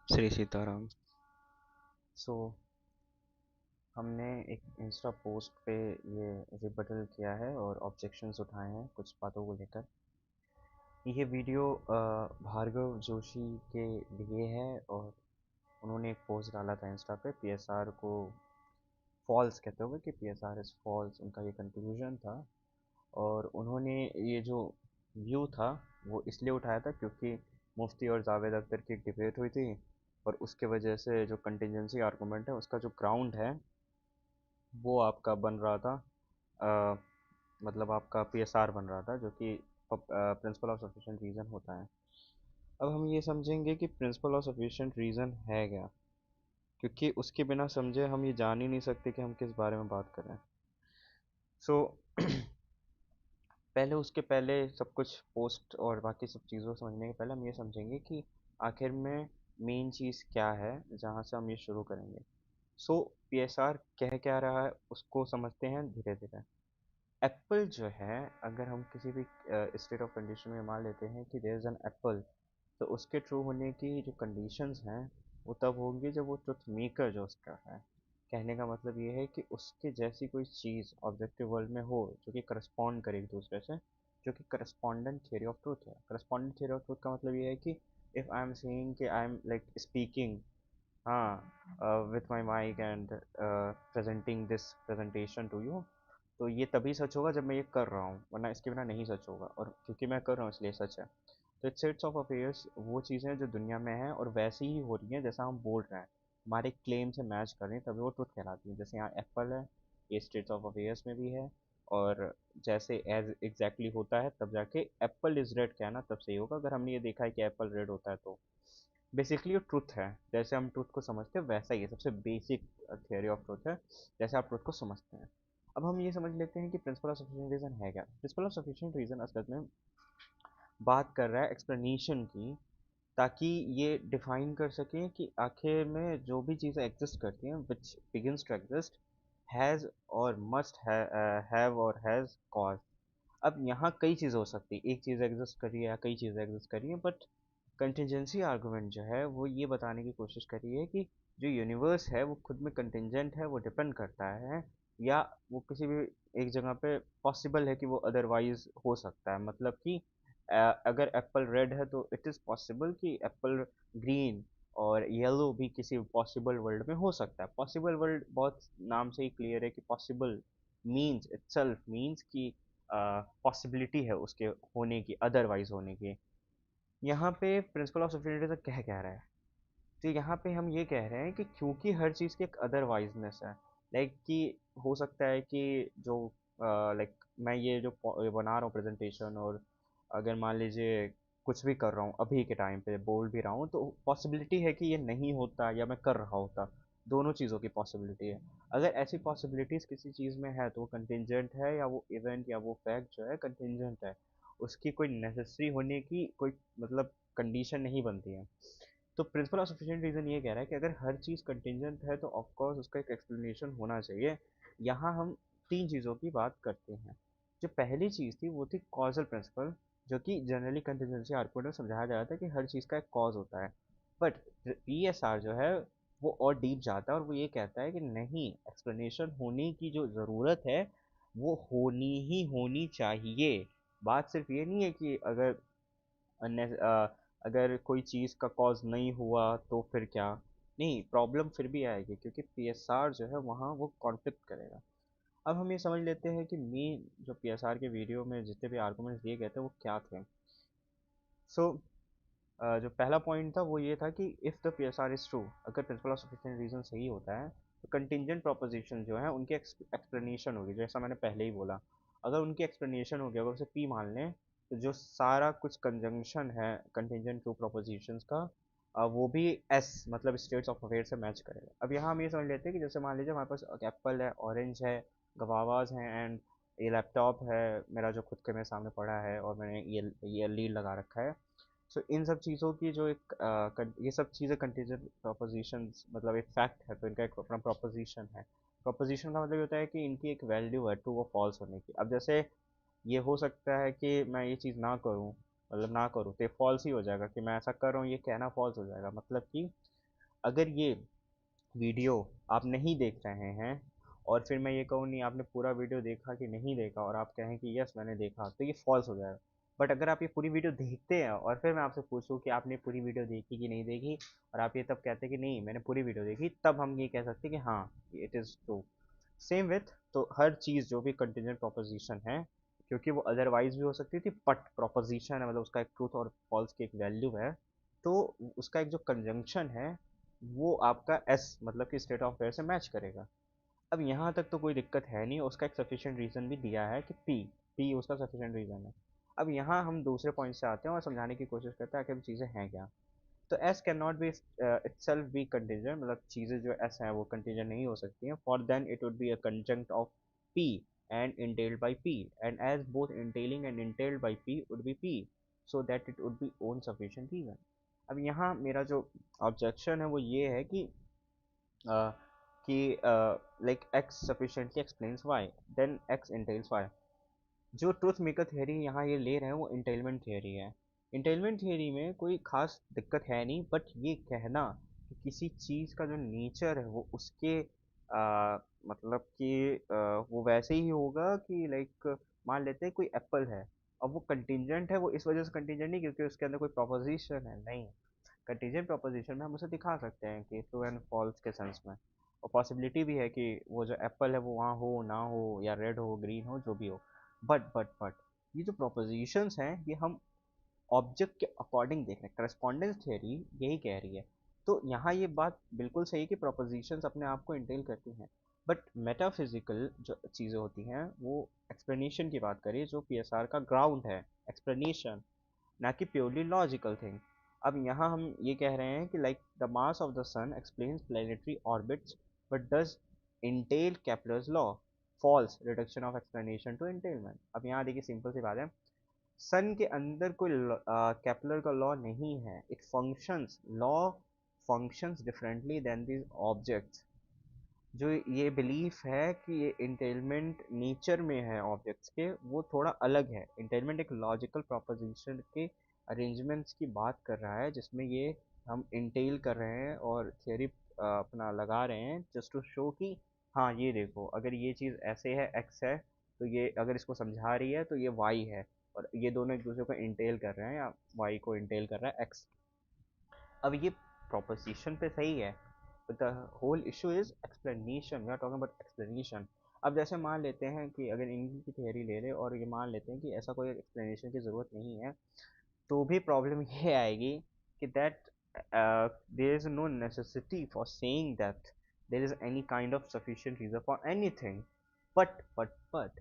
श्री सीताराम। सो हमने एक Insta post पे ये रिबटल किया है और ऑब्जेक्शंस उठाए हैं कुछ बातों को लेकर। ये वीडियो भार्गव जोशी के लिए है और उन्होंने एक पोस्ट डाला था इंस्टा पे पीएसआर को फॉल्स कहते हुए कि पीएसआर इज़ फॉल्स, उनका ये कंक्लूजन था। और उन्होंने ये जो व्यू था वो इसलिए उठाया था क्योंकि मुफ्ती और जावेद अख्तर की एक डिबेट हुई थी और उसके वजह से जो कंटिजेंसी आर्गूमेंट है उसका जो ग्राउंड है वो आपका बन रहा था। अ, मतलब आपका पीएसआर बन रहा था जो कि प्रिंसिपल ऑफ सफिशिएंट रीज़न होता है। अब हम ये समझेंगे कि प्रिंसिपल ऑफ सफिशिएंट रीज़न है क्या, क्योंकि उसके बिना समझे हम ये जान ही नहीं सकते कि हम किस बारे में बात कर रहे हैं। सो पहले उसके पहले सब कुछ पोस्ट और बाकी सब चीज़ों को समझने के पहले हम ये समझेंगे कि आखिर में मेन चीज़ क्या है जहाँ से हम ये शुरू करेंगे। सो पीएसआर कह क्या रहा है उसको समझते हैं धीरे धीरे। एप्पल जो है, अगर हम किसी भी स्टेट ऑफ कंडीशन में मान लेते हैं कि देयर इज़ एन एप्पल, तो उसके ट्रू होने की जो कंडीशंस हैं वो तब होंगी जब वो ट्रुथ मेकर जो उसका है। कहने का मतलब ये है कि उसके जैसी कोई चीज़ ऑब्जेक्टिव वर्ल्ड में हो जो कि करस्पॉन्ड करे एक दूसरे से, जो कि करस्पॉन्डेंट थ्योरी ऑफ ट्रूथ है। करस्पॉन्डेंट थ्योरी ऑफ ट्रूथ का मतलब ये है कि इफ़ आई एम सेइंग कि आई एम लाइक स्पीकिंग, हाँ, with my mic and presenting this presentation to you, तो ये तभी सच होगा जब मैं ये कर रहा हूँ, वरना इसके बिना नहीं सच होगा, और क्योंकि मैं कर रहा हूँ इसलिए सच है। तो इट्स स्टेट्स ऑफ अफेयर्स वो चीज़ें जो दुनिया में हैं और वैसी ही हो रही हैं जैसा हम बोल रहे हैं, हमारे क्लेम से मैच कर रही हैं, तभी वो ट्रुथ कहलाती है। जैसे यहाँ एप्पल है, ये स्टेट्स ऑफ अफेयर्स में भी है। और जैसे एज एग्जैक्टली होता है तब जाके एप्पल इज रेड कहना तब सही होगा। अगर हमने ये देखा है कि एप्पल रेड होता है तो बेसिकली वो ट्रुथ है। जैसे हम ट्रुथ को समझते हैं वैसा ही है, सबसे बेसिक थियोरी ऑफ ट्रुथ है जैसे आप ट्रुथ को समझते हैं। अब हम ये समझ लेते हैं कि प्रिंसिपल ऑफ सफिशिएंट रीजन है क्या। प्रिंसिपल ऑफ सफिशिएंट रीजन असल में बात कर रहा है एक्सप्लेनेशन की, ताकि ये डिफाइन कर सकें कि आखिर में जो भी चीज़ें एग्जिस्ट करती हैं विच बिगिंस टू एग्जिस्ट हैज़ और मस्ट हैव और हैज़ कॉज। अब यहाँ कई चीज़ें हो सकती है, एक चीज़ एग्जिस्ट कर रही है या कई चीज़ें एग्जिस्ट कर रही हैं, बट कंटिजेंसी आर्गुमेंट जो है वो ये बताने की कोशिश कर रही है कि जो यूनिवर्स है वो खुद में कंटिजेंट है, वो डिपेंड करता है, या वो किसी भी एक जगह पे पॉसिबल है कि वो अदरवाइज हो सकता है। मतलब कि अगर एप्पल रेड है तो इट इज़ पॉसिबल कि एप्पल ग्रीन और येलो भी किसी पॉसिबल वर्ल्ड में हो सकता है। पॉसिबल वर्ल्ड बहुत नाम से ही क्लियर है कि पॉसिबल मीन्स इटसेल्फ मीन्स कि पॉसिबिलिटी है उसके होने की, अदरवाइज होने की। यहाँ पे प्रिंसिपल ऑफ सफिशिएंट कह रहा है, तो यहाँ पे हम ये कह रहे हैं कि क्योंकि हर चीज़ की एक अदरवाइजनेस है, लाइक कि हो सकता है कि जो लाइक मैं ये जो ये बना रहा हूँ प्रेजेंटेशन, और अगर मान लीजिए कुछ भी कर रहा हूँ अभी के टाइम पे बोल भी रहा हूँ, तो पॉसिबिलिटी है कि ये नहीं होता या मैं कर रहा होता। दोनों चीज़ों की पॉसिबिलिटी है। अगर ऐसी पॉसिबिलिटीज़ किसी चीज़ में है तो वो कंटिंजेंट है, या वो इवेंट या वो फैक्ट जो है कंटिंजेंट है। उसकी कोई नेसेसरी होने की कोई मतलब कंडीशन नहीं बनती है। तो प्रिंसिपल ऑफ सफिशिएंट रीजन ये कह रहा है कि अगर हर चीज़ कंटिंजेंट है तो ऑफ कोर्स उसका एक एक्सप्लेनेशन होना चाहिए। यहाँ हम तीन चीज़ों की बात करते हैं। जो पहली चीज़ थी वो थी कॉजल प्रिंसिपल, जो कि जनरली कंटिजेंसी आर्गुमेंट में समझाया जाता है कि हर चीज़ का एक कॉज होता है। बट पीएसआर जो है वो और डीप जाता है और वो ये कहता है कि नहीं, एक्सप्लेनेशन होने की जो ज़रूरत है वो होनी ही होनी चाहिए। बात सिर्फ ये नहीं है कि अगर अगर कोई चीज़ का कॉज नहीं हुआ तो फिर क्या, नहीं, प्रॉब्लम फिर भी आएगी क्योंकि पीएसआर जो है वहाँ वो कॉन्फ्लिक्ट करेगा। अब हम ये समझ लेते हैं कि मेन जो पीएसआर के वीडियो में जितने भी आर्गुमेंट्स दिए गए थे वो क्या थे। सो जो पहला पॉइंट था वो ये था कि if the PSR is true, अगर प्रिंसिपल ऑफ सफिशिएंट रीजन सही होता है तो कंटिंजेंट प्रोपोजिशन जो है उनकी एक्सप्लेनेशन होगी, जैसा मैंने पहले ही बोला। अगर उनकी एक्सप्लेनेशन होगी, अगर उसे पी मान लें, तो जो सारा कुछ कंजंक्शन है कंटिंजेंट ट्रू प्रोपोजिशंस का, वो भी एस मतलब स्टेट्स ऑफ अफेयर से मैच करेगा। अब यहाँ हम ये समझ लेते हैं कि जैसे मान लीजिए हमारे पास एप्पल है, ऑरेंज है, गवावाज हैं, एंड ये लैपटॉप है मेरा जो खुद के मेरे सामने पड़ा है और मैंने ये लीड लगा रखा है। सो इन सब चीज़ों की जो एक ये सब चीज़ें कंटीजेंट प्रोपोजिशंस मतलब एक फैक्ट है, तो इनका एक अपना प्रोपोजिशन है। प्रोपोजिशन का मतलब ये होता है कि इनकी एक वैल्यू है ट्रू और फॉल्स होने की। अब जैसे ये हो सकता है कि मैं ये चीज़ ना करूँ, मतलब ना करूँ तो ये फॉल्स ही हो जाएगा, कि मैं ऐसा कर रहा हूँ ये कहना फॉल्स हो जाएगा। मतलब कि अगर ये वीडियो आप नहीं देख रहे हैं और फिर मैं ये कहूँ नहीं आपने पूरा वीडियो देखा कि नहीं देखा और आप कहें कि यस मैंने देखा, तो ये फॉल्स हो जाएगा। बट अगर आप ये पूरी वीडियो देखते हैं और फिर मैं आपसे पूछूं कि आपने पूरी वीडियो देखी कि नहीं देखी, और आप ये तब कहते हैं कि नहीं मैंने पूरी वीडियो देखी, तब हम ये कह सकते हैं कि हाँ it is true. Same with, तो हर चीज़ जो भी कंटीजेंट प्रोपोजिशन है, क्योंकि वो अदरवाइज भी हो सकती थी, बट प्रोपोजिशन है मतलब उसका एक ट्रूथ और फॉल्स की एक वैल्यू है, तो उसका एक जो कंजंक्शन है वो आपका एस मतलब कि स्टेट ऑफ अफेयर से मैच करेगा। अब यहाँ तक तो कोई दिक्कत है नहीं, उसका एक सफिशिएंट रीज़न भी दिया है कि पी, पी उसका सफिशिएंट रीज़न है। अब यहाँ हम दूसरे पॉइंट से आते हैं और समझाने की कोशिश करते हैं कि चीज़ें हैं क्या। तो S can not be itself be contingent, मतलब चीज़ें जो एस हैं वो कंटीजेंट नहीं हो सकती हैं, for then it would be a conjunct of P and entailed by p, and as both entailing and entailed by p would be p, so that it would be own sufficient reason। अब यहाँ मेरा जो objection है वो ये है कि uh, कि like x sufficiently explains y, then x entails y। जो ट्रुथ मेकर थियरी यहाँ ये ले रहे हैं वो इंटेलमेंट थियरी है। इंटेलमेंट थियरी में कोई खास दिक्कत है नहीं, बट ये कहना कि किसी चीज़ का जो नेचर है वो उसके मतलब कि वो वैसे ही होगा कि लाइक मान लेते हैं कोई एप्पल है, अब वो कंटिजेंट है, वो इस वजह से कंटिजेंट नहीं क्योंकि उसके अंदर कोई प्रोपोजिशन है, नहीं। कंटीजेंट प्रोपोजिशन में हम उसे दिखा सकते हैं कि ट्रू एंड फॉल्स के सेंस में, और पॉसिबिलिटी भी है कि वो जो एप्पल है वो वहाँ हो ना हो, या रेड हो ग्रीन हो जो भी हो। बट ये जो प्रोपोजिशंस हैं ये हम ऑब्जेक्ट के अकॉर्डिंग देख रहे हैं, करस्पॉन्डेंस थियरी यही कह रही है। तो यहाँ ये बात बिल्कुल सही कि प्रोपोजिशंस अपने आप को इंटेल करती हैं, बट मेटाफिजिकल जो चीज़ें होती हैं वो एक्सप्लेनेशन की बात करें, जो पीएसआर का ग्राउंड है, एक्सप्लेनेशन, ना कि प्योरली लॉजिकल थिंग। अब यहाँ हम ये कह रहे हैं कि like the mass of the sun explains planetary orbits but does entail Kepler's law, falls reduction of explanation to entailment. अब यहाँ देखिए सिंपल सी बात है, सन के अंदर कोई केपलर का लॉ नहीं है, it functions, law functions differently then these objects. जो ये बिलीफ है कि ये इंटेलमेंट नेचर में है ऑब्जेक्ट्स के, वो थोड़ा अलग है। इंटेलमेंट एक लॉजिकल प्रोपोजिशन के अरेंजमेंट्स की बात कर रहा है, जिसमें ये हम इंटेल कर रहे हैं और थियरी अपना लगा रहे हैं जस्ट टू शो कि हाँ ये देखो अगर ये चीज़ ऐसे है एक्स है, तो ये अगर इसको समझा रही है तो ये वाई है, और ये दोनों एक दूसरे को इंटेल कर रहे हैं, या वाई को इंटेल कर रहा है एक्स। अब ये प्रोपोजिशन पे सही है, but the whole issue is explanation, we are talking about explanation। अब जैसे मान लेते हैं कि अगर इनकी थियरी ले ले और ये मान लेते हैं कि ऐसा कोई एक्सप्लेनेशन की ज़रूरत नहीं है, तो भी प्रॉब्लम ये आएगी कि that there is no necessity for saying that there is any kind of sufficient reason for anything. But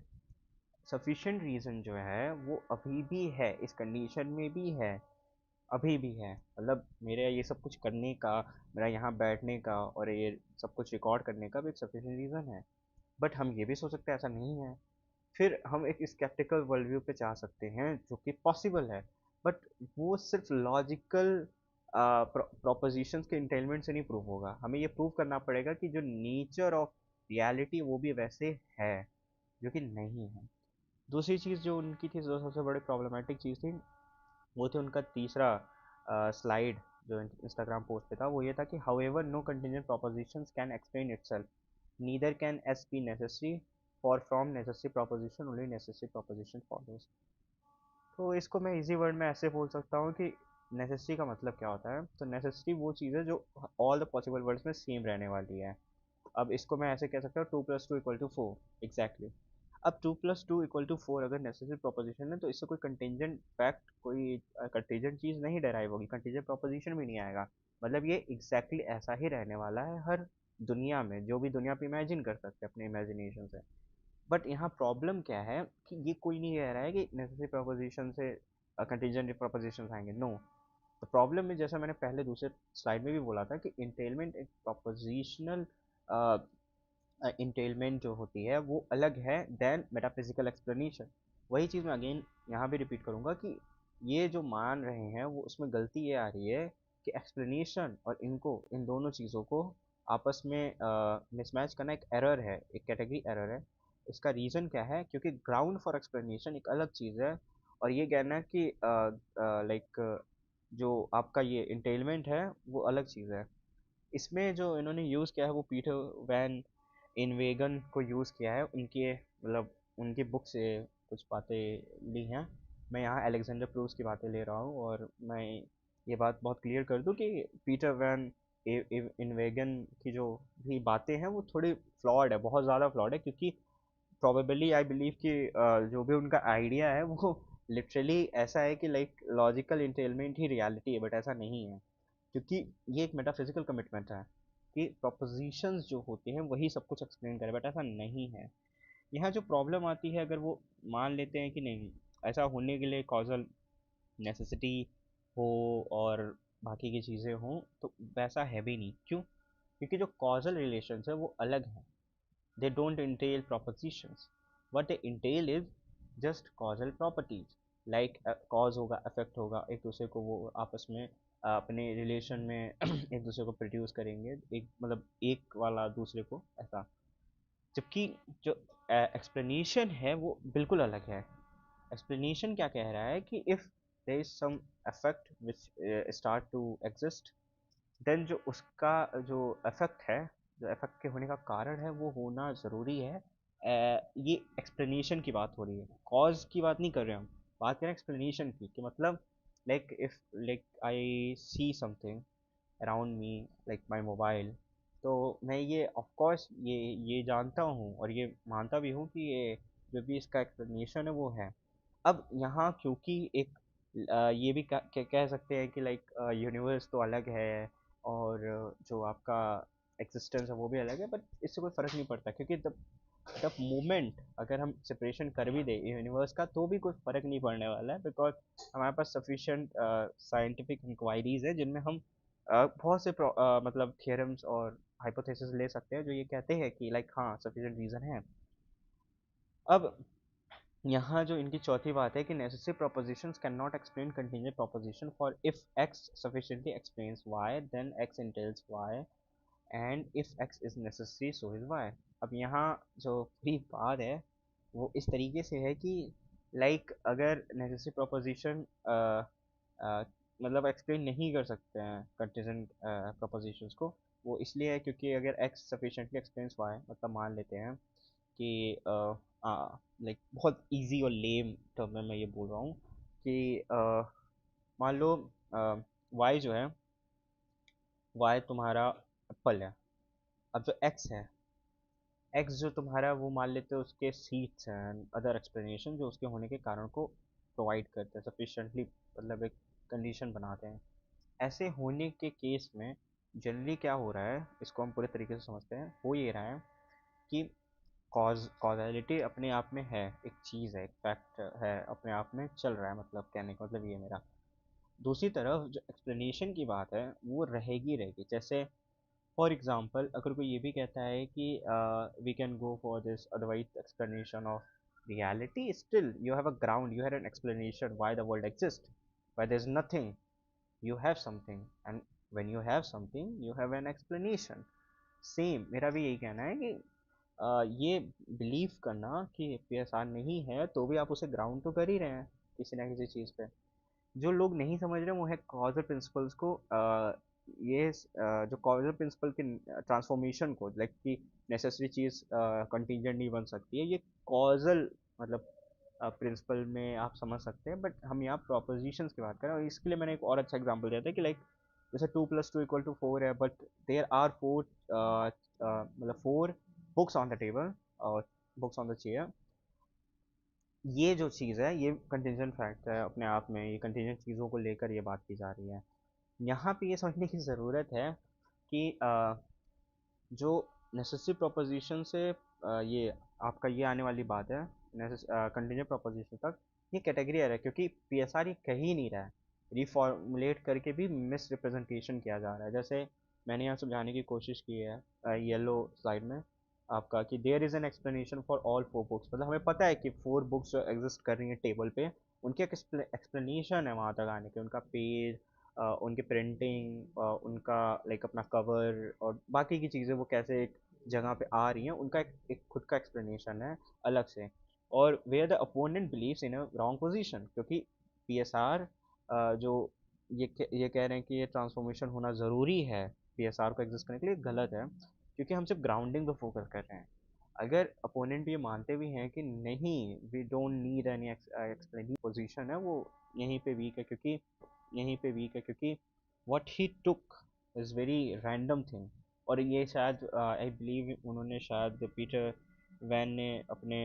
sufficient reason जो है वो अभी भी है, इस कंडीशन में भी है, अभी भी है। मतलब मेरे ये सब कुछ करने का, मेरा यहाँ बैठने का और ये सब कुछ रिकॉर्ड करने का भी एक सफिशिएंट रीज़न है। बट हम ये भी सोच सकते हैं ऐसा नहीं है, फिर हम एक स्केप्टिकल वर्ल्ड व्यू पे जा सकते हैं जो कि पॉसिबल है, बट वो सिर्फ लॉजिकल प्रोपोजिशंस के इंटेलमेंट से नहीं प्रूव होगा, हमें ये प्रूव करना पड़ेगा कि जो नेचर ऑफ रियलिटी वो भी वैसे है, जो कि नहीं है। दूसरी चीज़ जो उनकी थी, जो सबसे बड़ी प्रॉब्लमेटिक चीज़ थी, वो थे उनका तीसरा स्लाइड जो इंस्टाग्राम पोस्ट पे था, वो ये था कि however no contingent propositions can explain itself, neither can S be necessary, for from necessary proposition only necessary proposition follows. तो इसको मैं इजी वर्ड में ऐसे बोल सकता हूँ कि नेसेसरी का मतलब क्या होता है, तो नेसेसरी वो चीज़ है जो ऑल द पॉसिबल वर्ड्स में सेम रहने वाली है। अब इसको मैं ऐसे कह सकता हूँ 2+2=4, एग्जैक्टली। अब 2+2=4 अगर नेसेसरी प्रोपोजिशन है, तो इससे कोई कंटिजेंट फैक्ट, कोई कंटिजेंट चीज़ नहीं डराइव होगी, कंटिजेंट प्रोपोजिशन भी नहीं आएगा। मतलब ये एग्जैक्टली ऐसा ही रहने वाला है हर दुनिया में, जो भी दुनिया पे इमेजिन कर सकते हैं अपने इमेजिनेशन से। बट यहाँ प्रॉब्लम क्या है कि ये कोई नहीं कह रहा है कि नेसेसरी प्रोपोजिशन से कंटिजेंट प्रोपोजिशन आएंगे, नो। तो प्रॉब्लम में, जैसा मैंने पहले दूसरे स्लाइड में भी बोला था, कि इंटेलमेंट एक प्रोपोजिशनल इंटेलमेंट जो होती है वो अलग है देन मेटाफिजिकल एक्सप्लेनेशन। वही चीज़ मैं अगेन यहाँ भी रिपीट करूँगा कि ये जो मान रहे हैं वो उसमें गलती ये आ रही है कि एक्सप्लेनेशन और इनको, इन दोनों चीज़ों को आपस में मिसमैच करना एक एरर है, एक कैटेगरी एरर है। इसका रीज़न क्या है, क्योंकि ग्राउंड फॉर एक्सप्लेनेशन एक अलग चीज़ है, और ये कहना है कि लाइक जो आपका ये इंटेलमेंट है वो अलग चीज़ है। इसमें जो इन्होंने यूज़ किया है वो पीटर वैन इनवेगन को यूज़ किया है, उनके मतलब उनकी बुक से कुछ बातें ली हैं। मैं यहाँ अलेक्जेंडर प्रूस की बातें ले रहा हूँ, और मैं ये बात बहुत क्लियर कर दूँ कि पीटर वैन इनवेगन की जो भी बातें हैं वो थोड़ी फ्लॉड है, बहुत ज़्यादा फ्लॉड है, क्योंकि प्रोबेबली आई बिलीव कि जो भी उनका आइडिया है वो लिटरली ऐसा है कि लाइक लॉजिकल इंटेलमेंट ही रियलिटी है, बट ऐसा नहीं है, क्योंकि ये एक मेटाफिजिकल कमिटमेंट है कि प्रोपोजिशंस जो होते हैं वही सब कुछ एक्सप्लेन करें, बट ऐसा नहीं है। यहाँ जो प्रॉब्लम आती है, अगर वो मान लेते हैं कि नहीं ऐसा होने के लिए कॉजल नेसेसिटी हो और बाकी की चीज़ें हों, तो वैसा है भी नहीं। क्यों? क्योंकि जो कॉजल रिलेशंस है वो अलग हैं। They don't entail propositions. What they entail is just causal properties. Like cause होगा, effect होगा, एक दूसरे को वो आपस में अपने रिलेशन में एक दूसरे को प्रोड्यूस करेंगे, एक मतलब एक वाला दूसरे को ऐसा। जबकि जो एक्सप्लेनेशन है वो बिल्कुल अलग है। एक्सप्लेनेशन क्या कह रहा है कि if there is some effect which start to exist, then जो उसका जो इफेक्ट है, जो इफेक्ट के होने का कारण है वो होना ज़रूरी है। ये एक्सप्लेनेशन की बात हो रही है, कॉज की बात नहीं कर रहे हम। बात कर रहे हैं एक्सप्लेनेशन की, कि मतलब like if like I see something around me like my mobile, तो मैं ये ऑफ कोर्स ये जानता हूँ और ये मानता भी हूँ कि ये जो भी इसका एक्सप्लेनेशन है वो है। अब यहाँ क्योंकि एक ये भी कह सकते हैं कि लाइक यूनिवर्स तो अलग है, और जो आपका एग्जिस्टेंस है वो भी अलग है, बट इससे कोई फ़र्क नहीं पड़ता, क्योंकि द द मोमेंट अगर हम सेपरेशन कर भी दें यूनिवर्स का तो भी कोई फ़र्क नहीं पड़ने वाला है, बिकॉज हमारे पास सफिशेंट साइंटिफिक इंक्वायरीज है जिनमें हम बहुत से मतलब थियरम्स और हाइपोथेसिस ले सकते हैं जो ये कहते हैं कि लाइक हाँ सफिशिएंट रीज़न है। अब यहाँ जो इनकी चौथी बात है कि necessary propositions can not explain continuous proposition, for if X sufficiently explains Y then X entails Y, and if X is necessary so is Y. अब यहाँ जो पूरी बात है वो इस तरीके से है कि लाइक अगर नेसेसरी प्रोपोजिशन मतलब एक्सप्लेन नहीं कर सकते हैं कंटीजेंट प्रोपोजिशंस को, वो इसलिए है क्योंकि अगर एक्स सफिशिएंटली एक्सप्लेन्स वाई, मतलब मान लेते हैं कि लाइक बहुत इजी और लेम टर्म में मैं ये बोल रहा हूँ कि मान लो वाई जो है, वाई तुम्हारा एप्पल है। अब जो एक्स है, एक्स जो तुम्हारा वो मान लेते हो उसके सीट्स हैं, अदर एक्सप्लेनेशन जो उसके होने के कारण को प्रोवाइड करते हैं सफिशेंटली, मतलब एक कंडीशन बनाते हैं। ऐसे होने के केस में जनरली क्या हो रहा है, इसको हम पूरे तरीके से समझते हैं, हो ये रहा है कि कॉजैलिटी अपने आप में है, एक चीज़ है, एक फैक्ट है, अपने आप में चल रहा है, मतलब कहने का मतलब ये मेरा। दूसरी तरफ जो एक्सप्लेनेशन की बात है वो रहेगी रहेगी। जैसे फॉर एग्जांपल अगर कोई ये भी कहता है कि we can go for this otherwise explanation of reality, still you have a ground, you have an explanation why the world exist, why there is nothing, you have something, and when you have something you have an explanation। Same मेरा भी यही कहना है कि ये believe करना कि PSR नहीं है तो भी आप उसे ग्राउंड तो कर ही रहे हैं किसी ना किसी चीज़ पे। जो लोग नहीं समझ रहे वो है कॉजल प्रिंसिपल्स को, जो कॉजल प्रिंसिपल के ट्रांसफॉर्मेशन को, लाइक कि नेसेसरी चीज़ कंटीजेंट नहीं बन सकती है, ये कॉजल मतलब प्रिंसिपल में आप समझ सकते हैं, बट हम यहाँ प्रोपोजिशंस की बात करें, और इसके लिए मैंने एक और अच्छा एग्जांपल दिया था कि लाइक जैसे 2+2=4 है, बट देयर आर 4 मतलब 4 बुक्स ऑन द टेबल और बुक्स ऑन द चेयर। ये जो चीज़ है ये कंटिजेंट फैक्ट है अपने आप में, ये कंटिजेंट चीज़ों को लेकर ये बात की जा रही है। यहाँ पे ये समझने की ज़रूरत है कि जो नेसेसरी प्रोपोजिशन से ये आपका ये आने वाली बात है कंटिन्यू प्रोपोजिशन तक, ये कैटेगरी एरर है, क्योंकि पीएसआर ये कह ही नहीं रहा है, रिफॉर्मुलेट करके भी मिस रिप्रेजेंटेशन किया जा रहा है। जैसे मैंने यहाँ समझाने की कोशिश की है येलो स्लाइड में आपका, कि there is an explanation for all 4 books, मतलब हमें पता है कि 4 बुक्स जो एग्जिस्ट कर रही हैं टेबल पे, उनके एक एक्सप्लेनेशन है वहाँ तक आने के, उनका पेज, उनकी प्रिंटिंग, उनका लाइक अपना कवर और बाकी की चीज़ें वो कैसे एक जगह पे आ रही हैं, उनका एक खुद का एक्सप्लेनेशन है अलग से। और where the opponent believes in a wrong position, क्योंकि पीएसआर जो ये कह रहे हैं कि ये ट्रांसफॉर्मेशन होना ज़रूरी है, पीएसआर को एग्जिस्ट करने के लिए गलत है, क्योंकि हम सिर्फ ग्राउंडिंग पे फोकस कर रहे हैं। अगर अपोनेंट ये मानते भी हैं कि नहीं, we don't need any explanation, position है वो यहीं पे वीक है, क्योंकि what he took is very random thing. और ये शायद आई बिलीव उन्होंने शायद पीटर वैन ने अपने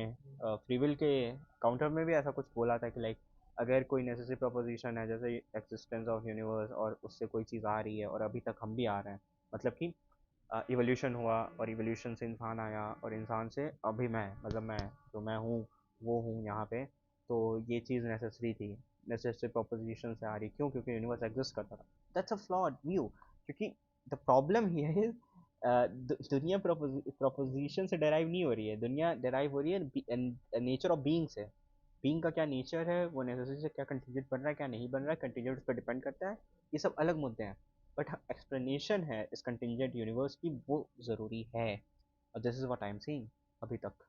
फ्री विल के काउंटर में भी ऐसा कुछ बोला था कि लाइक अगर कोई नेसेसरी प्रोपोजिशन है जैसे एक्सिस्टेंस ऑफ यूनिवर्स और उससे कोई चीज़ आ रही है और अभी तक हम भी आ रहे हैं, मतलब कि इवोल्यूशन हुआ और इवोल्यूशन से इंसान आया और इंसान से अभी मैं, मतलब मैं जो मैं हूँ वो हूँ यहाँ पे, तो ये चीज़ नेसेसरी थी, नेसेसरी प्रोपोजिशन से आ रही, क्यों? क्योंकि यूनिवर्स एग्जिस्ट करता था। दैट्स अ फ्लॉड व्यू, क्योंकि द प्रॉब्लम हियर इज दुनिया प्रोपोजिशन से डेराइव नहीं हो रही है, दुनिया डेराइव हो रही है नेचर ऑफ बीइंग से। बीइंग का क्या नेचर है, वो नेसेसिटी से क्या कंटीजेंट बन रहा है, क्या नहीं बन रहा है, कंटीजेंट उस पर डिपेंड करता है, ये सब अलग मुद्दे हैं। बट एक्सप्लेनेशन है इस कंटीजेंट यूनिवर्स की, वो ज़रूरी है, और this is what I am saying अभी तक।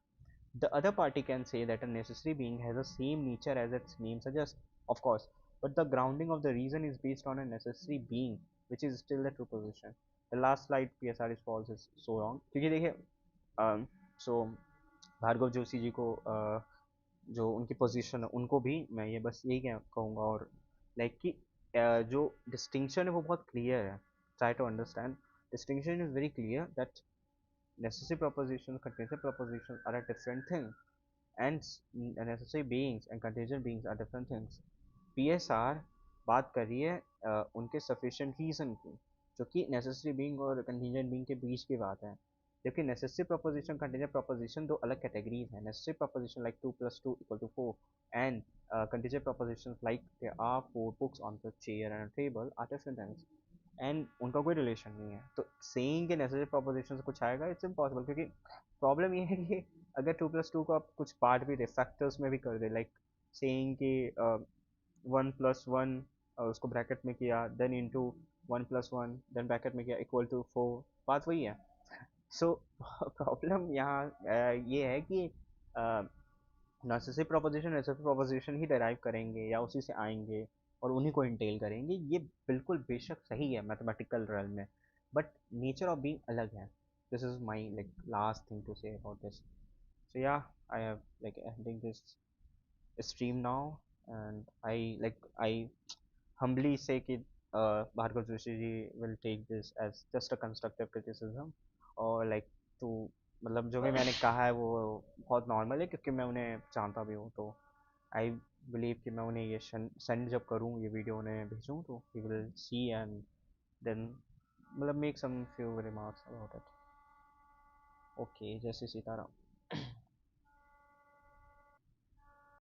The other party can say that a necessary being has the same nature as its name suggests, of course, but the grounding of the reason is based on a necessary being, which is still the true position. The last slide PSR is false is so wrong, क्योंकि देखिए सो भार्गव जोशी जी को जो उनकी position है उनको भी मैं ये बस यही कहूँगा, और लाइक कि जो डिस्टिंक्शन है वो बहुत क्लियर है, try to understand, distinction is very clear that necessary propositions, contingent propositions are a different thing, and necessary beings and contingent beings are different things. PSR बात कर रही है उनके sufficient reason की, जो कि necessary being और contingent being के बीच की बात है, जबकि necessary proposition contingent proposition दो अलग categories हैं। necessary proposition like 2 plus 2 equal to 4 and contingent propositions like there are 4 books on the chair and a table are different things, and उनका कोई रिलेशन नहीं है। तो सेइंग के नेसेसरी प्रोपोजिशन से कुछ आएगा, इट्स इम्पॉसिबल, क्योंकि प्रॉब्लम ये है कि अगर 2 plus 2 को आप कुछ पार्ट भी दे फैक्टर्स में भी कर दे, लाइक सेइंग कि 1 plus 1 उसको ब्रैकेट में किया, then into 1 plus 1 then bracket में किया इक्वल टू 4, बात वही है। सो प्रॉब्लम यहाँ ये है कि नेसेसरी प्रोपोजिशन नेसेसरी प्रोपोजिशन ही डेराइव करेंगे या उसी से आएंगे और उन्हीं को इंटेल करेंगे, ये बिल्कुल बेशक सही है मैथमेटिकल realm में, बट नेचर ऑफ बीइंग अलग है। This is my like last thing to say about this. So yeah, I have like ending this stream now, and I humbly say कि Bhargava Joshi ji will take this as just a constructive criticism, और like to मतलब जो भी मैंने कहा है वो बहुत नॉर्मल है, क्योंकि मैं उन्हें जानता भी हूँ, तो आई बिलीव कि मैं उन्हें ये सेंड जब करूँ ये वीडियो उन्हें भेजूँ तो he will see and then मतलब make some few remarks about it. Okay, जय श्री सीताराम।